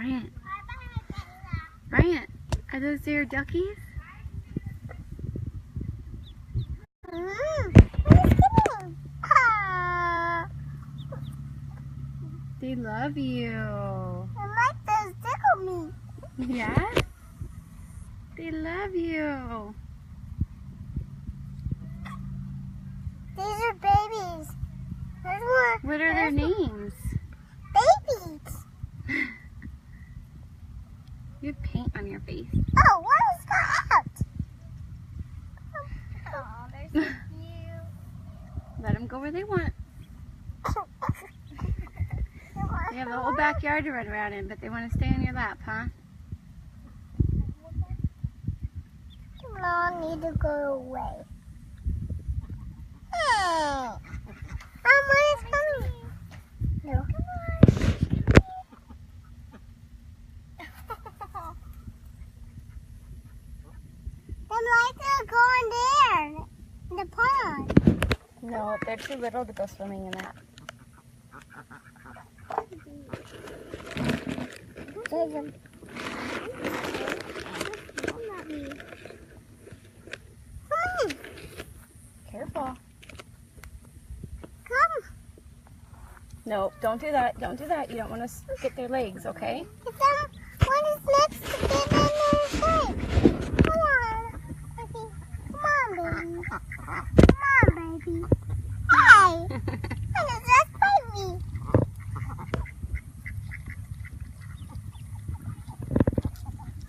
Bryant. Bryant, are those your duckies? They love you. I like those tickle me. Yeah? They love you. These are babies. There's more. What are their names? Babies. You have paint on your face. Oh, what is that? Oh, they're so cute. Let them go where they want. They have the whole backyard to run around in, but they want to stay on your lap, huh? Mom need to go away. Hey, Mom, coming? No. Them lights are going there in the pond. No, they're too little to go swimming in that. There's them. Careful. Come. No, don't do that. Don't do that. You don't want to get their legs, okay? If them one is next to them in their leg. Come on. Okay. Come on, baby. Come on, baby. Hey. What is that baby?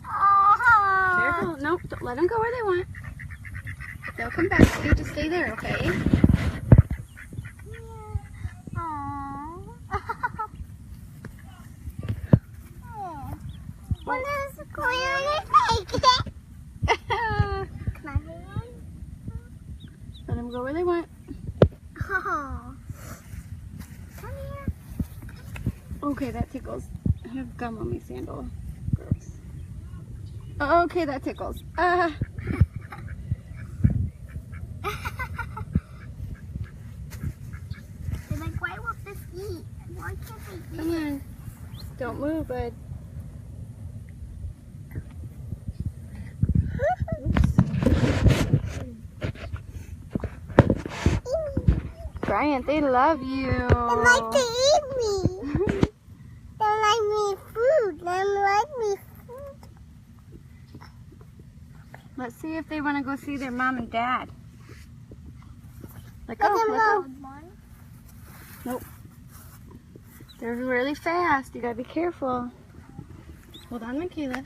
Oh. Careful. Nope, don't let them go where they want. They'll come back. You just stay there, okay? What is going on in your leg? Come on, Let them go where they want. oh. Come here. Okay, that tickles. I have gum on my sandal. Gross. Okay, that tickles. They're like, why won't this eat? Why can't they eat? Come on. Don't move, bud. Bryant, they love you. They like to eat me. They like me food. They like me food. Let's see if they want to go see their mom and dad. Let Let go, them let go. go. Nope. They're really fast. You gotta be careful. Hold on, Michaela.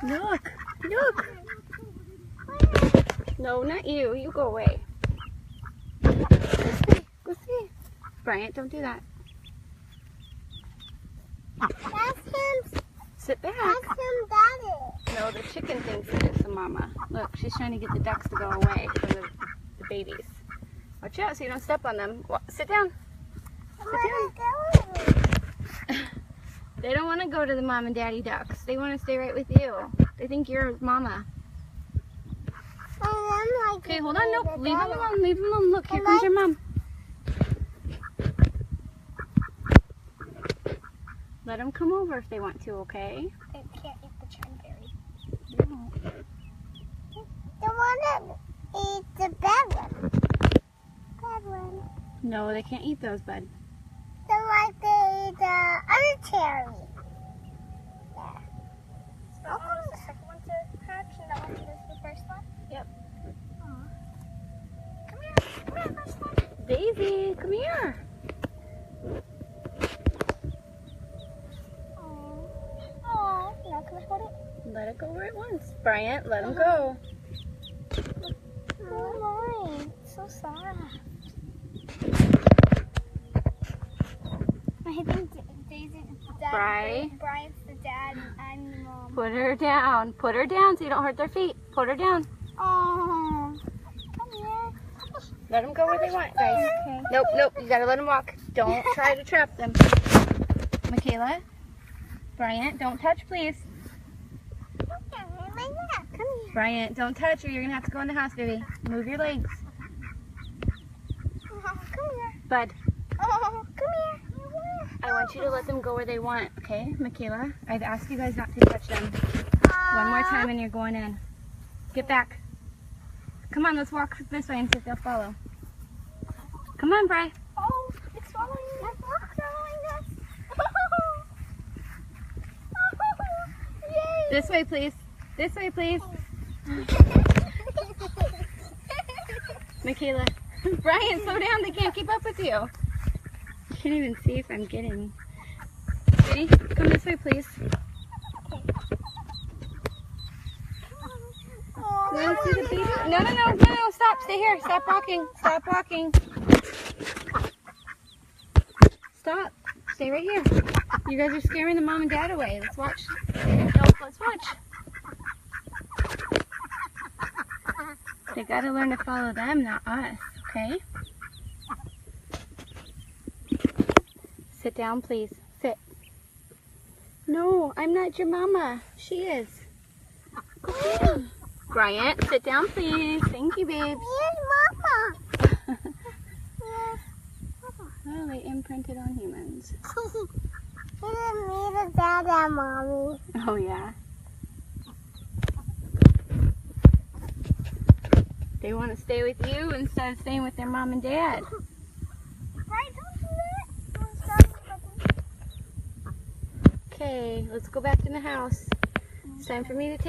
Look, look. No, not you. You go away. Go see. Go see. Bryant, don't do that. That's him. Sit back. That's him, daddy. No, the chicken thinks that it's the mama. Look, she's trying to get the ducks to go away from the babies. Watch out so you don't step on them. Sit down. Sit down. They don't want to go to the mom and daddy ducks. They want to stay right with you. They think you're mama. Okay, hold on. Nope. Leave them alone. Leave them alone. Look, here comes your mom. Let them come over if they want to, okay? They can't eat the cranberry. They won't. The one that eats the bad one. Bad one. No, they can't eat those, bud. They like to eat the other cherry. Yeah. So that one was the second one to hatch, and that one was the first one? Yep. Come here, first one. Daisy, come here. Oh, no, can I hold it? Let it go where it wants. Bryant, let him go. Oh my, so sad. I think Daisy's the dad. Bryant's the dad, and I'm the mom. Put her down. Put her down so you don't hurt their feet. Put her down. Oh, come here. Let them go where they want, guys. Okay. Nope, nope. You gotta let them walk. Don't try to trap them. Michaela, Bryant, don't touch, please. Come here. Bryant, don't touch or you're gonna have to go in the house, baby. Move your legs. Come here. Bud. Oh, come here. I want you to let them go where they want, okay, Michaela? I've asked you guys not to touch them. One more time and you're going in. Get back. Come on, let's walk this way and see if they'll follow. Come on, Bri. Oh, it's following us. It's following us. Yay. This way, please. This way, please. Michaela. Brian, slow down. They can't keep up with you. I can't even see if I'm getting. Sweetie, come this way, please. Oh, You want to see the baby? No, stop. Stay here. Stop walking. Stop walking. Stop. Stay right here. You guys are scaring the mom and dad away. Let's watch. No, let's watch. They gotta learn to follow them, not us, okay? Sit down, please. Sit. No, I'm not your mama. She is. Go down. Bryant, sit down, please. Thank you, babes. here's Mama. Oh, they imprinted on humans. This is me, the dad, and Mommy. Oh, yeah. They want to stay with you instead of staying with their mom and dad. Right, don't do that. Don't stop the Okay, let's go back in the house. It's time for me to take